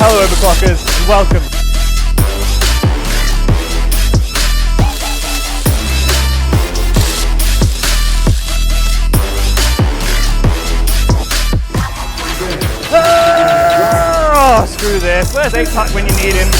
Hello overclockers, and welcome. Oh, screw this. Where's A-Pack when you need him?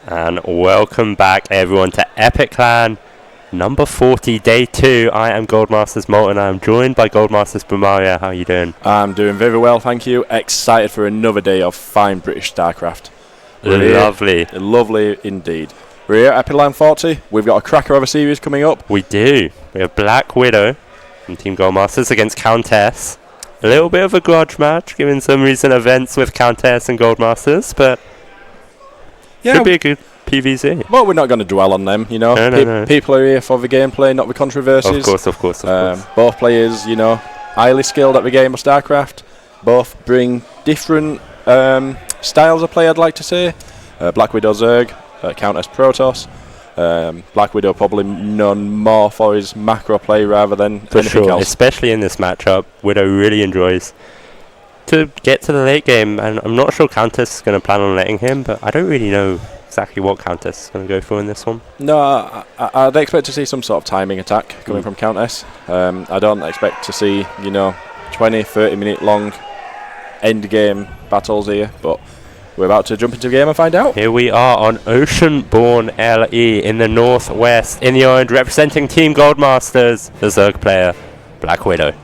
And welcome back everyone to Epic Clan number 40, day 2. I am Goldmasters Molten. I am joined by Goldmasters Bumaria. How are you doing? I'm doing very well, thank you. Excited for another day of fine British StarCraft. Lovely. Lovely indeed. We're here at Epic Clan 40. We've got a cracker of a series coming up. We do. We have Blackwidow from Team Goldmasters against Countess. A little bit of a grudge match given some recent events with Countess and Goldmasters, but should be a good PVZ. Well, we're not going to dwell on them, you know. No. People are here for the gameplay, not the controversies. Of course. Both players, you know, highly skilled at the game of StarCraft. Both bring different styles of play, I'd like to say. Blackwidow Zerg, Countess Protoss. Blackwidow probably known more for his macro play rather than anything else. Especially in this matchup, Widow really enjoys to get to the late game, and I'm not sure Countess is going to plan on letting him, but I don't really know exactly what Countess is going to go for in this one. No, I'd expect to see some sort of timing attack coming from Countess. I don't expect to see, you know, 20-30 minute long end game battles here, but we're about to jump into the game and find out. Here we are on Oceanborn LE in the northwest, in the orange, representing Team Goldmasters, the Zerg player, Blackwidow.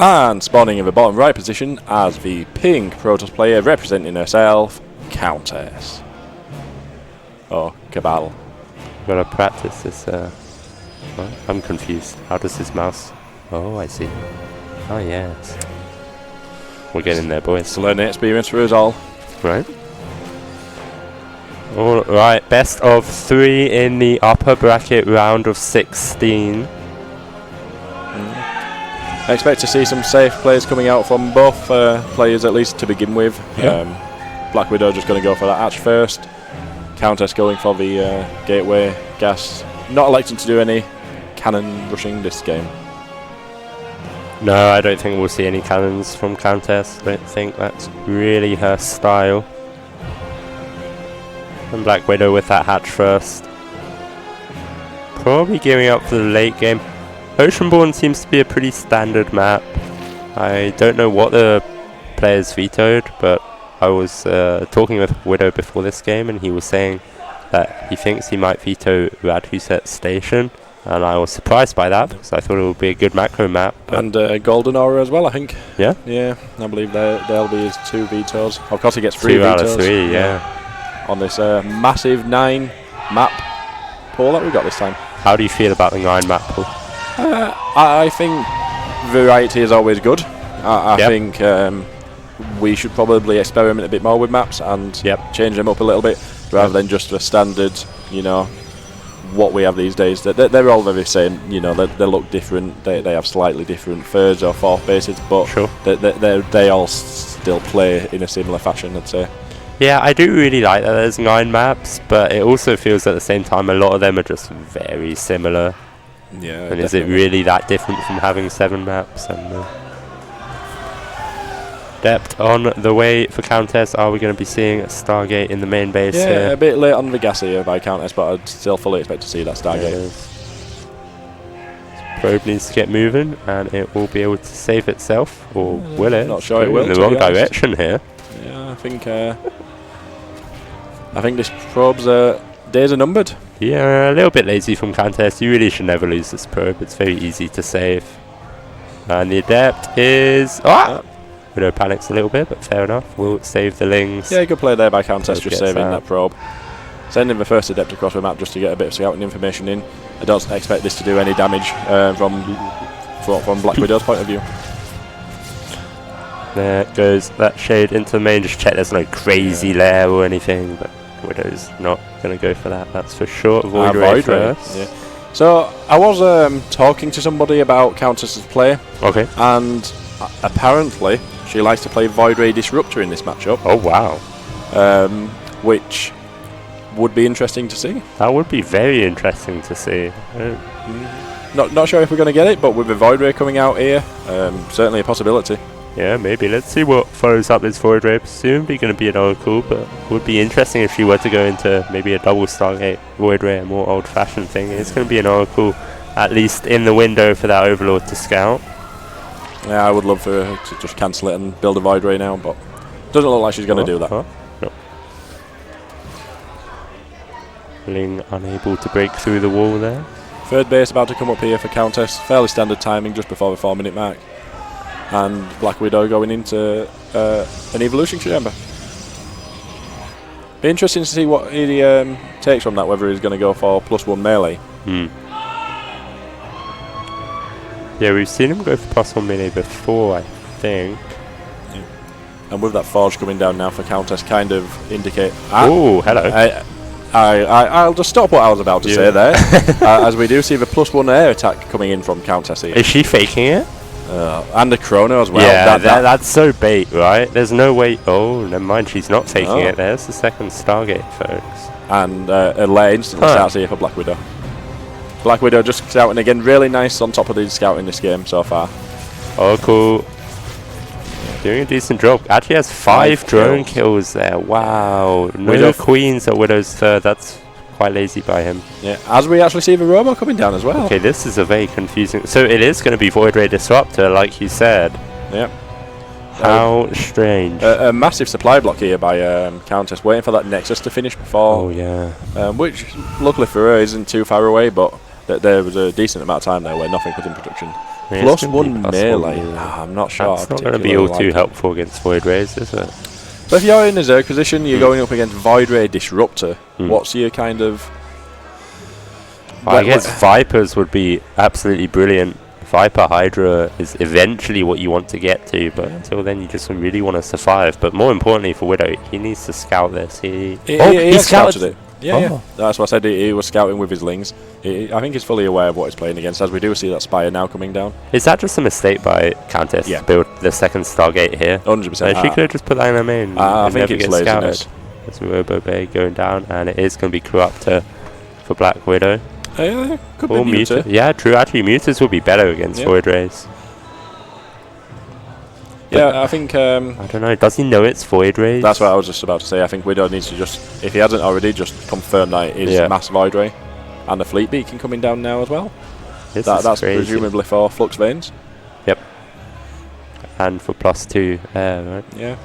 And spawning in the bottom right position as the pink Protoss player representing herself, Countess. Oh, Cabal. Gotta practice this. What? I'm confused. How does his mouse? Oh, I see. Oh, yes. We're getting there, boys. It's a learning experience for us all. Right. Alright, best of 3 in the upper bracket round of 16. I expect to see some safe plays coming out from both players, at least to begin with. Blackwidow just going to go for that hatch first. Countess going for the gateway gas. Not electing to do any cannon rushing this game. No, I don't think we'll see any cannons from Countess. I don't think that's really her style. And Blackwidow with that hatch first. Probably gearing up for the late game. Oceanborn seems to be a pretty standard map. I don't know what the players vetoed, but I was talking with Widow before this game, and he was saying that he thinks he might veto Radhuset Station, and I was surprised by that because I thought it would be a good macro map. And Golden Aura as well, I think. Yeah? Yeah, I believe they'll be his 2 vetoes. Of course, he gets 3 2 vetoes. out of 3, yeah. On this massive 9 map pool that we got this time. How do you feel about the 9 map pool? I think variety is always good. I think we should probably experiment a bit more with maps and change them up a little bit rather than just the standard, you know, what we have these days. They're all very same, you know, they look different, they have slightly different thirds or fourth bases, but they all still play in a similar fashion, I'd say. Yeah, I do really like that there's 9 maps, but it also feels at the same time a lot of them are just very similar. Yeah, and is it really that different from having 7 maps? And depth on the way for Countess. Are we going to be seeing a Stargate in the main base here? Yeah, a bit late on the gas here by Countess, but I'd still fully expect to see that Stargate. Probe needs to get moving, and it will be able to save itself, or will it? Not sure it will. In the wrong direction here. Yeah, I think this probe's days are numbered. Yeah, a little bit lazy from Countess. You really should never lose this probe. It's very easy to save. And the adept is... Widow panics a little bit, but fair enough. We'll save the Lings. Yeah, good play there by Countess, just saving out. that probe. Sending the first Adept across the map just to get a bit of scouting information in. I don't expect this to do any damage from Blackwidow's point of view. There goes that shade into the main. Just check there's no crazy lair or anything, but Widow's not going to go for that, that's for sure. Void Ray first. Yeah. So I was talking to somebody about Countess's play. Okay. And apparently she likes to play Void Ray Disruptor in this matchup. Oh wow. Which would be interesting to see. That would be very interesting to see. Not sure if we're going to get it, but with the Void Ray coming out here, certainly a possibility. Yeah, maybe. Let's see what follows up this Void Ray. Presumably going to be an Oracle, but it would be interesting if she were to go into maybe a double Stargate Void Ray, a more old-fashioned thing. It's going to be an Oracle, at least in the window for that Overlord to scout. Yeah, I would love for her to just cancel it and build a Void Ray now, but doesn't look like she's going to do that. No. Ling unable to break through the wall there. Third base about to come up here for Countess. Fairly standard timing just before the 4-minute mark. And Black Widow going into an evolution chamber. Be interesting to see what he takes from that, whether he's going to go for +1 melee. Yeah, we've seen him go for +1 melee before, I think. Yeah. And with that Forge coming down now for Countess, kind of indicate... Oh, hello. I'll just stop what I was about to say there, as we do see the +1 air attack coming in from Countess here. Is she faking it? And the Chrono as well. Yeah, that's so bait, right? There's no way. Oh, never mind. She's not faking it. There's the second Stargate, folks. And a lair instantly starts here for Black Widow. Black Widow just scouting again. Really nice on top of the scouting this game so far. Oh, cool. Doing a decent job. Actually has 5 drone kills there. Wow. No queens at Widow's third. That's quite lazy by him. Yeah, as we actually see the Robo coming down as well. Okay, this is a very confusing... So it is going to be Void Ray Disruptor, like you said. Yep. How strange. A massive supply block here by Countess, waiting for that Nexus to finish before... Oh, yeah. Which, luckily for her, isn't too far away, but there was a decent amount of time there where nothing was in production. Yeah, +1 melee. I'm not sure. That's not going to be all too helpful against Void Rays, is it? But if you're in a Zerg position, you're going up against Void Ray Disruptor. What's your kind of... I guess Vipers would be absolutely brilliant. Viper Hydra is eventually what you want to get to, but until then you just really want to survive. But more importantly for Widow, he needs to scout this. He scouted it. Yeah. That's what I said. He was scouting with his Lings. I think he's fully aware of what he's playing against, as we do see that Spire now coming down. Is that just a mistake by Countess to build the second Stargate here? 100%. She could have just put that in her main. I think it's laziness. There's Robo Bay going down, and it is going to be Corruptor for Black Widow. Could be Muta. Yeah, true. Actually, Mutas will be better against Void Rays. Yeah, I think... I don't know. Does he know it's Void Rays? That's what I was just about to say. I think Widow needs to just, if he hasn't already, just confirm that it is Mass Void Ray. And the Fleet Beacon coming down now as well. That's crazy. Presumably for Flux Veins. Yep. And for +2 air, right? Yeah.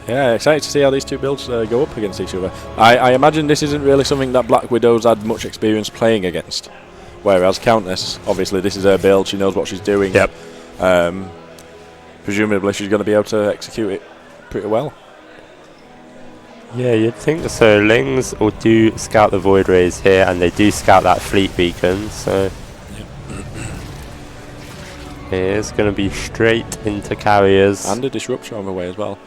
Yeah, excited to see how these two builds go up against each other. I imagine this isn't really something that Black Widow's had much experience playing against. Whereas Countess, obviously this is her build, she knows what she's doing. Yep. Presumably she's going to be able to execute it pretty well. Yeah, you'd think so. Lings will do scout the Void Rays here, and they do scout that Fleet Beacon, so... It's going to be straight into carriers. And a Disruptor on the way as well.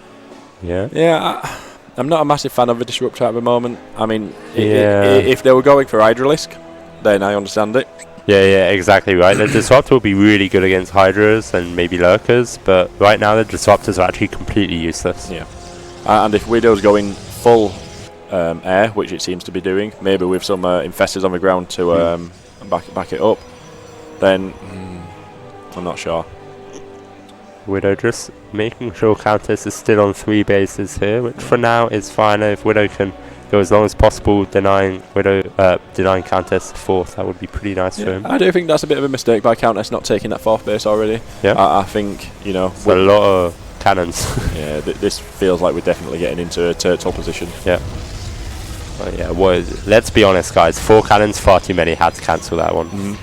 Yeah. Yeah, I'm not a massive fan of the Disruptor at the moment. I mean, if they were going for Hydralisk, then I understand it. Yeah, exactly right. The Disruptor will be really good against Hydras and maybe Lurkers, but right now the Disruptors are actually completely useless. Yeah. And if Widow's going full air, which it seems to be doing, maybe with some Infestors on the ground to back it up, then I'm not sure. Widow just making sure Countess is still on 3 bases here, which for now is fine. If Widow can go as long as possible, denying Countess 4th, that would be pretty nice for him. I do think that's a bit of a mistake by Countess not taking that 4th base already. Yeah. I think, you know... It's a lot of cannons. Yeah, this feels like we're definitely getting into a turtle position. Yeah. Let's be honest, guys. 4 cannons, far too many. Had to cancel that one.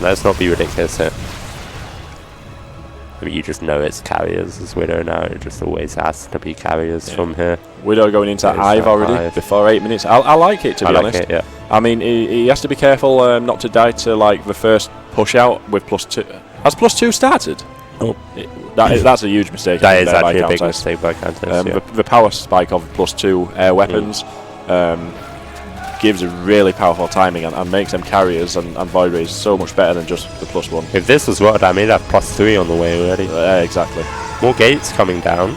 Let's not be ridiculous here. I mean, you just know it's carriers as Widow now. It just always has to be carriers from here. Widow going into Hive already before 8 minutes. I like it, to be honest. It, yeah. I mean, he has to be careful not to die to like the first push out with +2. Has +2 started? Oh. That's a huge mistake. That is actually a big mistake by Countess. The power spike of +2 air weapons gives a really powerful timing and makes them carriers and Void Rays so much better than just the +1. If this was Rotterdam, he'd have +3 on the way already. Exactly. More gates coming down.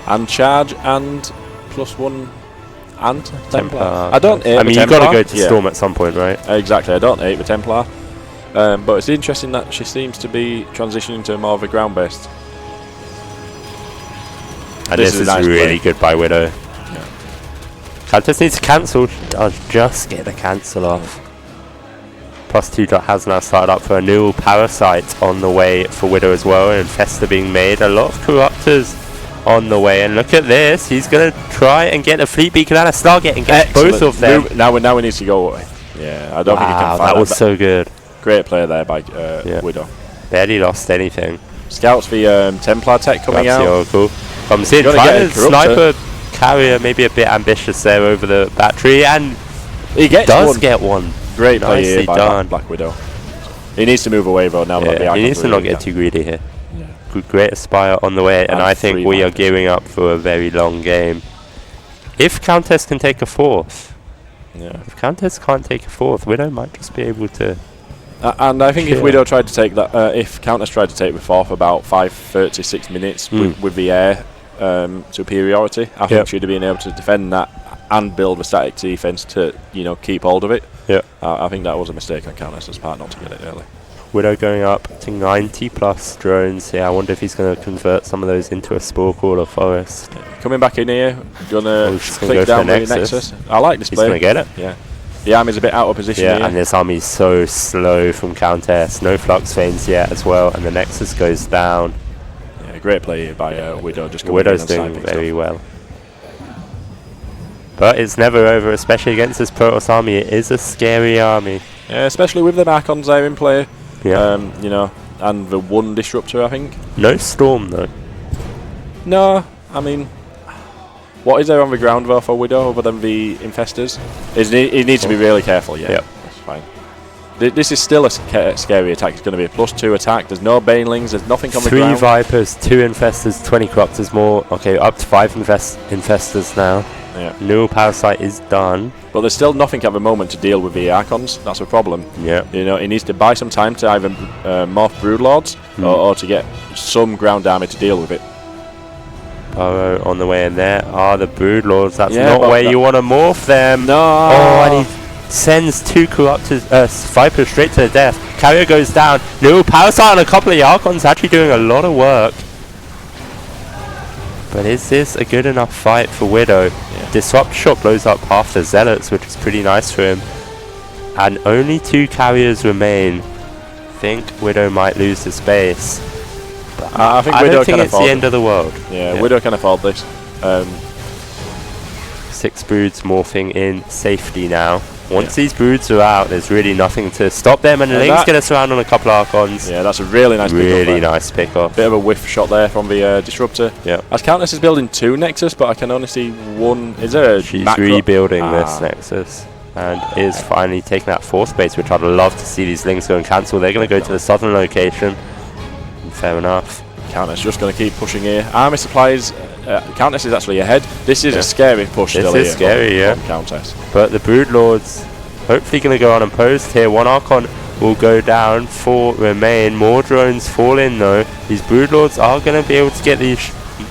And charge and +1 and Templar. I mean, you've got to go to Storm at some point, right? Exactly. I don't hate the Templar. But it's interesting that she seems to be transitioning to more of a ground-based. And this is nice really good by Widow. Yeah. Countess needs to cancel. She does just get the cancel off. +2 has now started up for a new Parasite on the way for Widow as well. And Infesta being made. A lot of Corruptors on the way. And look at this. He's going to try and get a Fleet Beacon and a Stargate and get both of them. Now we need to go away. Yeah, I don't think he can find that. Was so good. Great play there by Widow. Barely lost anything. Scouts the Templar tech coming out. Oracle. Comes in, trying to sniper carrier, maybe a bit ambitious there over the battery, and he get one. Great play here by Blackwidow. He needs to move away though now. He needs to not get too greedy here. Yeah. Great Aspire on the way, and I think we are gearing up for a very long game. If Countess can take a 4th, if Countess can't take a 4th, Widow might just be able to. And I think if Widow tried to take that, if Countess tried to take the 4th about 5:36 minutes with the air superiority, I think she'd have been able to defend that and build the static defense to keep hold of it. Yeah, I think that was a mistake on Countess's part not to get it early. Widow going up to 90+ drones here. I wonder if he's going to convert some of those into a Spore Crawler Forest. Coming back in here, gonna click down the Nexus. I like this play. He's going to get it. Yeah. The army's a bit out of position here. And this army's so slow from Countess. No Flux Veins yet as well, and the Nexus goes down. Yeah, great play here by Widow. Widow's doing very well. But it's never over, especially against this Protoss army. It is a scary army. Yeah, especially with the Archons there in play. Yeah. And the one Disruptor, I think. No Storm, though. No, I mean, what is there on the ground, though, for Widow, other than the Infestors? He needs to be really careful, That's fine. This is still a scary attack. It's going to be a +2 attack. There's no Banelings. There's nothing on the ground. 3 Vipers, 2 Infestors, 20 Corruptors more. Okay, up to 5 Infestors now. Yeah. New Parasite is done. But there's still nothing at the moment to deal with the Archons. That's a problem. Yeah. He needs to buy some time to either morph Broodlords or to get some ground army to deal with it. Burrow on the way in there are the Broodlords. That's not where you want to morph them. No. Oh, and he sends 2 Corruptors, Vipers straight to the death. Carrier goes down. New Parasite and a couple of Archons actually doing a lot of work. But is this a good enough fight for Widow? Yeah. Disrupt Shot blows up half the Zealots, which is pretty nice for him. And only 2 carriers remain. I think Widow might lose the space. I think I Widow don't think can it's the end of the world. Yeah, Widow can afford this. 6 broods morphing in safety now. Once these broods are out, there's really nothing to stop them, and Ling's going to surround on a couple of Archons. Yeah, that's a really nice pick-off. Bit of a whiff shot there from the Disruptor. Yeah. As Countess is building 2 Nexus, but I can only see 1. Is there a She's rebuilding this Nexus, and is finally taking that 4th base, which I'd love to see these Lings go and cancel. They're going to go to the southern location. Fair enough. Countess just going to keep pushing here. Army supplies. Countess is actually ahead. This is a scary push. This is scary, from Countess. But the Broodlords hopefully going to go unopposed here. 1 Archon will go down. 4 remain. More drones fall in though. These Broodlords are going to be able to get these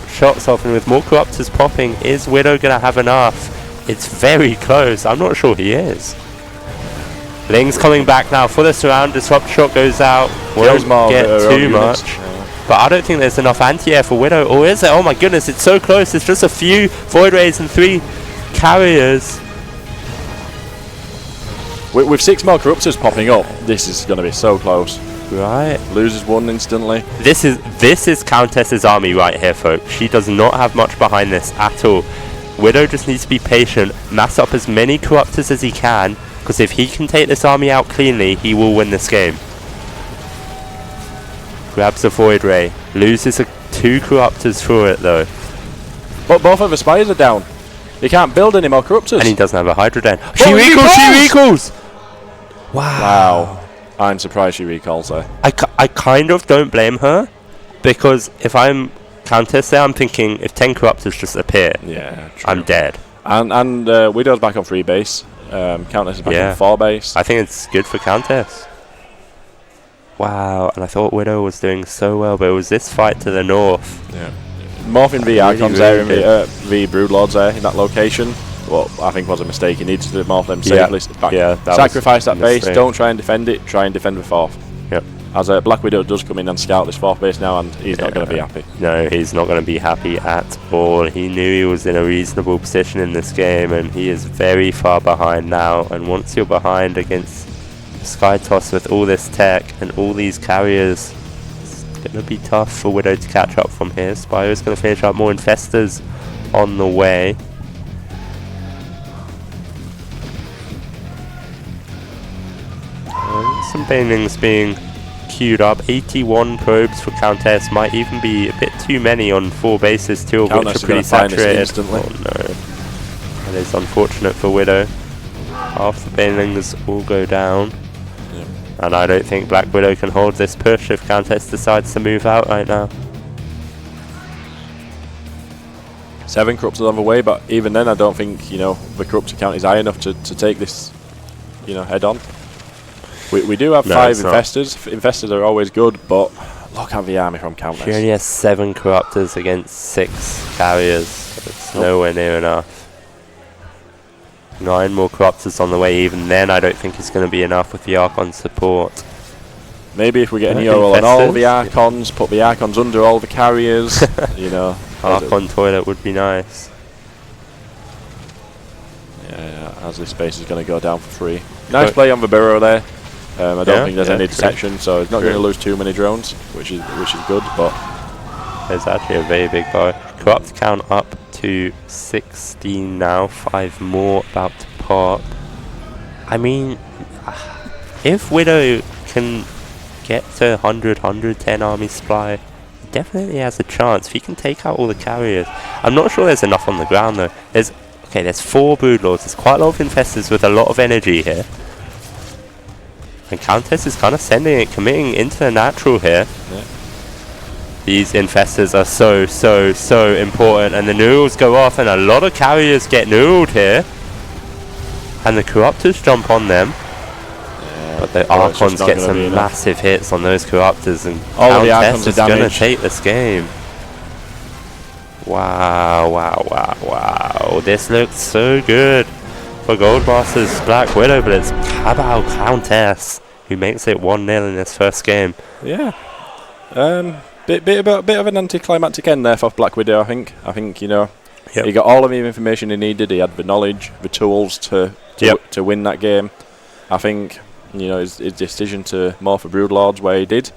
shots off, and with more Corruptors popping, is Widow going to have enough? It's very close. I'm not sure he is. Ling's coming back now for the surround. Disrupt Shot goes out. Won't get too much. But I don't think there's enough anti-air for Widow. Or is there? Oh my goodness, it's so close. It's just a few Void Rays and 3 carriers. With 6 more Corruptors popping up, this is going to be so close. Right. Loses 1 instantly. This is Countess's army right here, folks. She does not have much behind this at all. Widow just needs to be patient, mass up as many Corruptors as he can, because if he can take this army out cleanly, he will win this game. Grabs a Void Ray. Loses 2 corruptors for it though. But both of the spires are down. He can't build any more corruptors. And he doesn't have a Hydra Den. She recalls! Wow. I'm surprised she recalls there. I kind of don't blame her, because if I'm Countess there, I'm thinking if 10 corruptors just appear, yeah, true. I'm dead. And Widow's back on 3 base. Countess is back on 4 base. I think it's good for Countess. Wow, and I thought Widow was doing so well, but it was this fight to the north. Yeah. Morphing V Icons there, and V Broodlords there in that location. What I think was a mistake. He needs to morph them safely. Sacrifice that base. Don't try and defend it. Try and defend the 4th. Yep. As Blackwidow does come in and scout this 4th base now, and he's not going to be happy. No, he's not going to be happy at all. He knew he was in a reasonable position in this game, and he is very far behind now. And once you're behind against Skytoss with all this tech and all these carriers, it's going to be tough for Widow to catch up from here. Spyro's going to finish up more Infestors on the way. Some banelings being queued up. 81 probes for Countess, might even be a bit too many on 4 bases, 2 of which are pretty saturated. Oh no, that is unfortunate for Widow. Half the banelings all go down. And I don't think Black Widow can hold this push if Countess decides to move out right now. 7 corruptors on the way, but even then I don't think, the corruptor count is high enough to take this, head on. We do have 5 Infestors. Infestors are always good, but look at the army from Countess. She only has 7 corruptors against 6 carriers. It's nowhere near enough. 9 more corruptors on the way. Even then, I don't think it's going to be enough with the Archon support. Maybe if we get an EO on all the Archons, put the Archons under all the carriers, Archon toilet would be nice. Yeah, as this base is going to go down for free. Nice play on the Burrow there. I don't think there's any detection, so he's not going to lose too many drones, which is good. But there's actually a very big bar. Corrupt count up to 16 now. 5 more about to pop. I mean, if Widow can get to 100, 110 army supply, he definitely has a chance. If he can take out all the carriers. I'm not sure there's enough on the ground though. There's 4 Broodlords. There's quite a lot of Infestors with a lot of energy here. And Countess is kind of sending it, committing into the natural here. Yeah. These Infestors are so important. And the noodles go off and a lot of carriers get noodled here. And the Corruptors jump on them. Yeah, but the Archons get some massive hits on those Corruptors. And all Countess is going to take this game. Wow. This looks so good for Goldmaster's Black Widow, but it's Cabal Countess who makes it 1-0 in this first game. Yeah. Bit of an anticlimactic end there for Black Widow, I think. He got all of the information he needed. He had the knowledge, the tools to win that game. I think, his decision to morph for Broodlords where he did,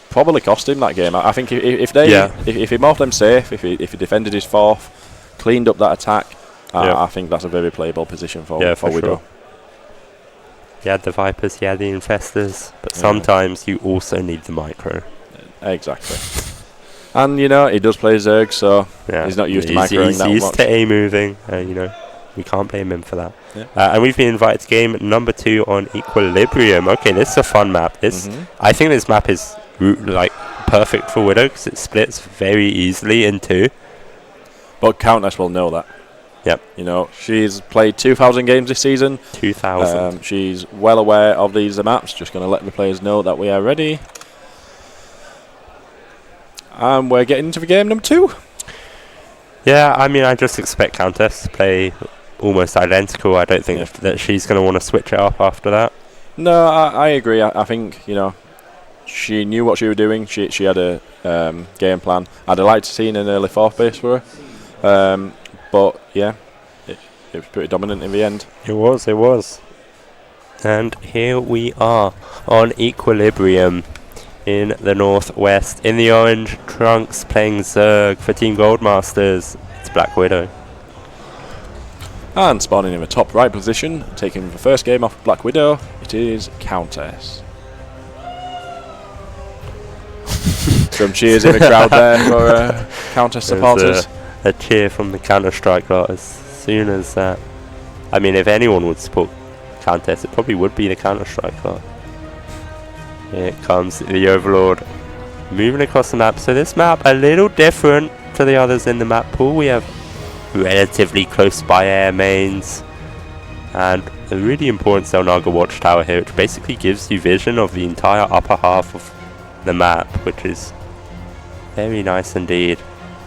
probably cost him that game. I think if he morphed them safe, if he defended his 4th, cleaned up that attack, I think that's a very playable position for Widow. Sure. He had the Vipers, he had the Infestors, but sometimes you also need the micro. Exactly. And he does play Zerg, so he's not used to microing that much. He's used to A moving, we can't blame him for that. And we've been invited to game number 2 on Equilibrium. Okay, this is a fun map. I think this map is perfect for Widow because it splits very easily in 2. But Countess will know that. Yep. She's played 2,000 games this season. 2,000. She's well aware of these maps. Just going to let the players know that we are ready. And we're getting into the game number 2. Yeah, I mean, I just expect Countess to play almost identical. I don't think that she's going to want to switch it up after that. No, I agree. I think, she knew what she was doing. She had a game plan. I'd have liked to see an early 4th base for her. But it was pretty dominant in the end. It was. And here we are on Equilibrium in the northwest. In the orange trunks, playing Zerg for Team Goldmasters. It's Black Widow. And spawning in the top right position, taking the first game off Black Widow, it is Countess. Some cheers in the crowd there for Countess supporters. A cheer from the Counter-Strike lot as soon as that. I mean, if anyone would support Countess, it probably would be the Counter-Strike lot. Here it comes, the Overlord moving across the map. So this map a little different to the others in the map pool. We have relatively close by air mains and a really important Zelnaga watchtower here, which basically gives you vision of the entire upper half of the map, which is very nice indeed.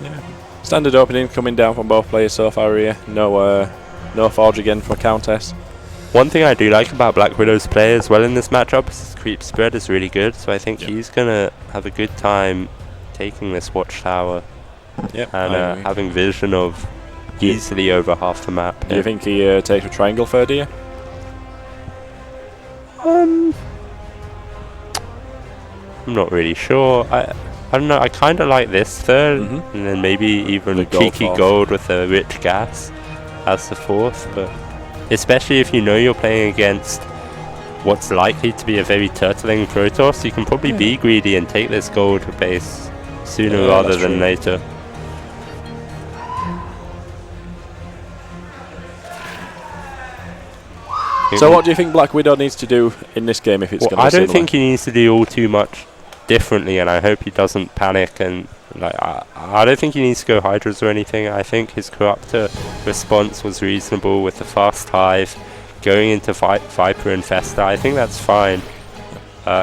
Yeah. Standard opening coming down from both players so far here. No Forge again for Countess. One thing I do like about Blackwidow's play as well in this matchup is his creep spread is really good, so I think he's going to have a good time taking this watchtower and having vision of easily over half the map. Do you think he takes a triangle third here? I'm not really sure. I don't know, I kind of like this third, and then maybe even the cheeky gold with a rich gas as the fourth, but especially if you know you're playing against what's likely to be a very turtling Protoss, you can probably be greedy and take this gold base sooner rather than later. So what do you think Blackwidow needs to do in this game if it's going to be I don't similar? think he needs to do all too much differently, and I hope he doesn't panic, and I don't think he needs to go Hydras or anything. I think his Corruptor response was reasonable with the fast hive, going into Viper and Festa. I think that's fine.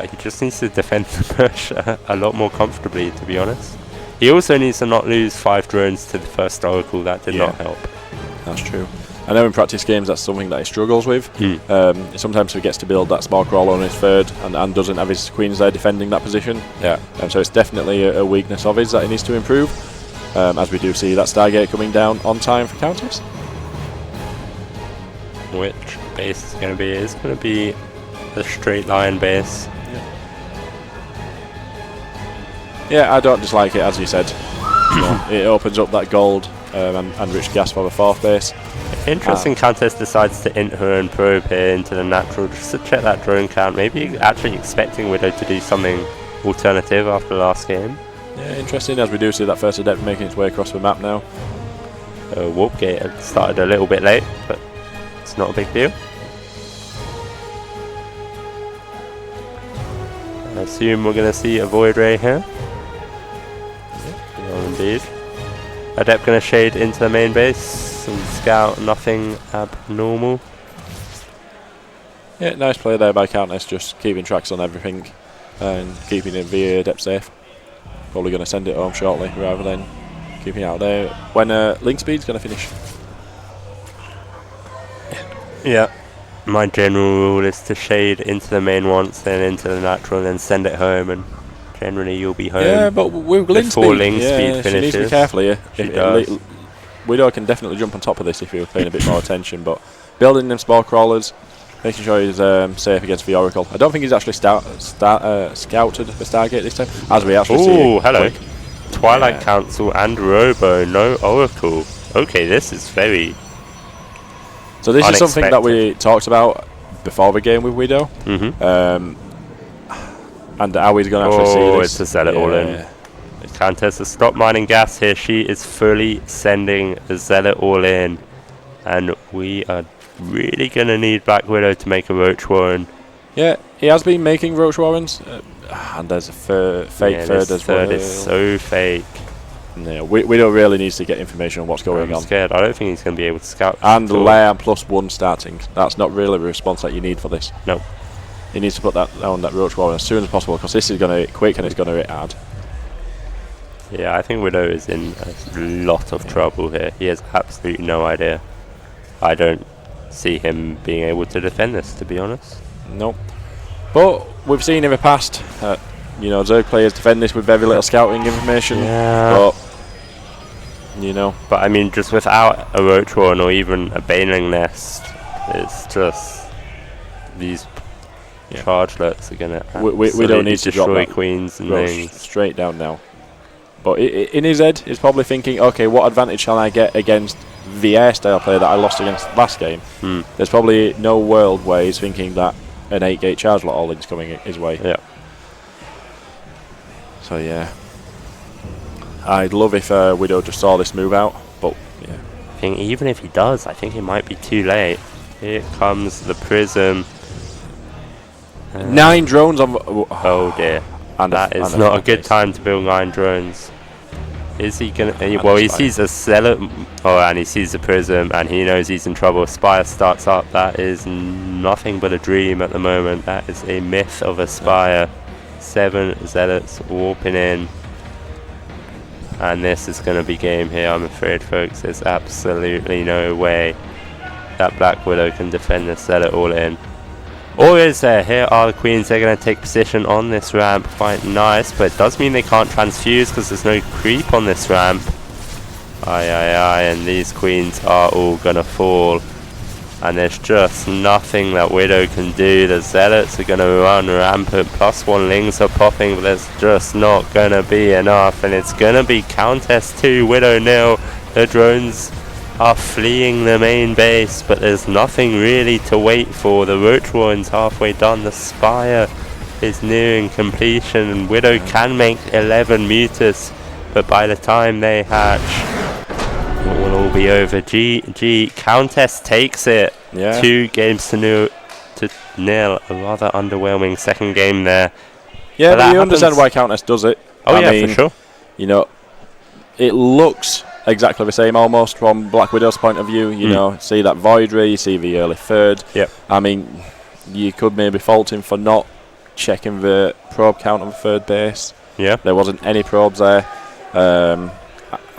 He just needs to defend the push a lot more comfortably, to be honest. He also needs to not lose 5 drones to the first Oracle. That did not help. That's true. I know in practice games that's something that he struggles with. Sometimes he gets to build that small crawler on his third and doesn't have his queens there defending that position. So it's definitely a weakness of his that he needs to improve. As we do see that Stargate coming down on time for Countess. Which base is going to be? It's going to be the straight line base. Yeah, I don't dislike it, as you said. It opens up that gold and rich gas for the fourth base. Interesting, Countess decides to int her and probe here into the natural just to check that drone count. Maybe actually expecting Widow to do something alternative after the last game. Yeah, interesting, as we do see that first adept making its way across the map now. Warp gate had started a little bit late, but it's not a big deal. I assume we're going to see a Void Ray here. Yeah, indeed. Adept going to shade into the main base and scout, nothing abnormal. Yeah, nice play there by Countess, just keeping tracks on everything and keeping the Adept safe. Probably going to send it home shortly rather than keeping it out there. When Link Speed's going to finish. Yeah, my general rule is to shade into the main once, then into the natural, and then send it home, and generally you'll be home. Yeah, but with Link Speed, Speed finishes. She needs to be careful here. She does. Widow can definitely jump on top of this if you're paying a bit more attention, but building them small crawlers, making sure he's safe against the Oracle. I don't think he's actually scouted the Stargate this time, as we actually see. Oh, hello. Twilight Council and Robo, no Oracle. Okay, this is very So this unexpected. is something that we talked about before the game with Widow. And how he's going to actually see this. It's to set it all in. Countess has stopped mining gas here. She is fully sending the Zealot all in. And we are really going to need Black Widow to make a Roach Warren. Yeah, he has been making Roach Warrens. And there's a fake third as well. Third is so fake. Yeah, Widow really needs to get information on what's going on. I'm scared. I don't think he's going to be able to scout. And layer +1 starting. That's not really the response that you need for this. No. He needs to put that on that Roach Warren as soon as possible, because this is going to hit quick and it's going to hit hard. Yeah, I think Widow is in a lot of trouble here. He has absolutely no idea. I don't see him being able to defend this, to be honest. Nope. But we've seen in the past, Zerg players defend this with very little scouting information. Yeah. But I mean, just without a Roach Warren or even a Baneling Nest, it's just these chargelets are going to we don't need to destroy drop queens and things. Straight down now. But in his head, he's probably thinking, okay, what advantage shall I get against the air style player that I lost against last game? There's probably no world where he's thinking that an 8-gate charge lot all-in's coming his way. Yeah. So yeah. I'd love if Widow just saw this move out, but yeah. I think even if he does, I think it might be too late. Here comes the Prism. 9 drones on... Oh dear. And that is not a good time to build 9 drones. Is he gonna... well, he sees a Zealot, and he sees the Prism, and he knows he's in trouble. Spire starts up. That is nothing but a dream at the moment. That is a myth of a Spire. 7 Zealots warping in. And this is going to be game here, I'm afraid, folks. There's absolutely no way that Black Widow can defend this Zealot all in. Or is there? Here are the Queens. They're going to take position on this ramp. Quite nice, but it does mean they can't transfuse because there's no creep on this ramp. And these Queens are all going to fall. And there's just nothing that Widow can do. The Zealots are going to run rampant. +1 Lings are popping, but there's just not going to be enough. And it's going to be Countess 2, Widow 0. The drones are fleeing the main base, but there's nothing really to wait for. The Roach Warren's halfway done. The Spire is nearing completion, and Widow can make 11 Mutas, but by the time they hatch, it will all be over. GG. Countess takes it. Yeah. 2 games to nil. A rather underwhelming second game there. Yeah, but you understand why Countess does it. Oh, I mean, for sure. You know, it looks exactly the same almost from Black Widow's point of view. You know, see that Void Ray, you see the early third. Yep. I mean, you could maybe fault him for not checking the probe count on the third base. Yeah. There wasn't any probes there.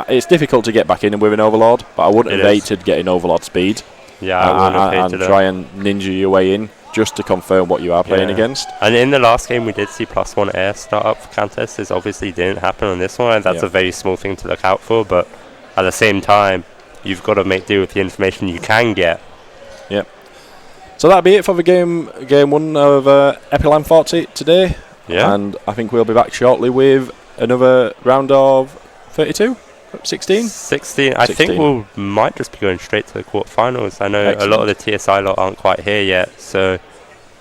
It's difficult to get back in with an Overlord, but I wouldn't have hated getting Overlord speed. Yeah, I wouldn't have hated and try and ninja your way in just to confirm what you are playing against. And in the last game we did see +1 air start up for Countess. This obviously didn't happen on this one, and that's a very small thing to look out for, but at the same time, you've got to make do with the information you can get. Yep. So that'll be it for the game 1 of Epiline 40 today. Yeah. And I think we'll be back shortly with another round of 32? 16? 16. I think we might just be going straight to the quarterfinals. I know a lot of the TSI lot aren't quite here yet, so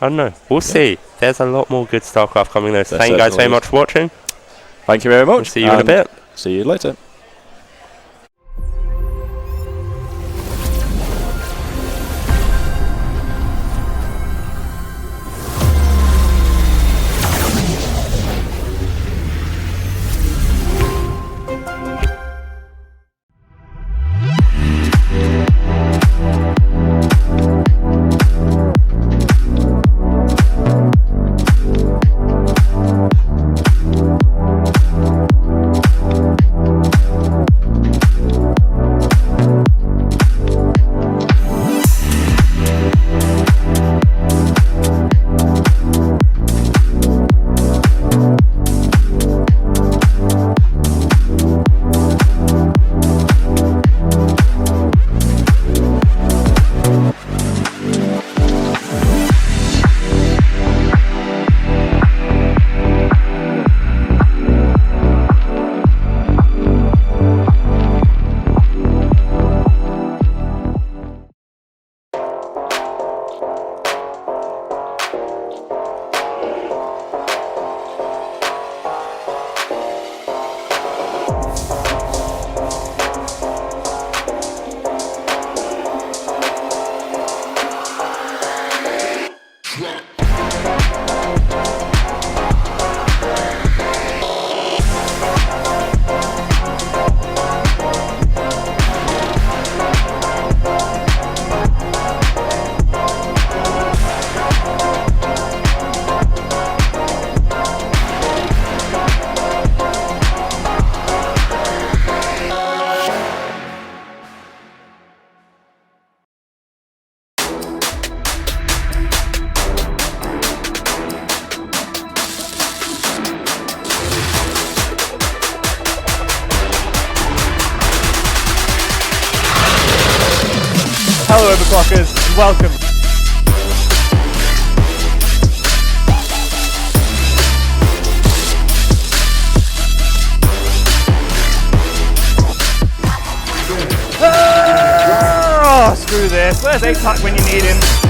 I don't know. We'll see. There's a lot more good StarCraft coming though. So thank you guys very much for watching. Thank you very much. We'll see you in a bit. See you later. Hello Overclockers, and welcome. Oh, screw this. Where's A-Tuck when you need him?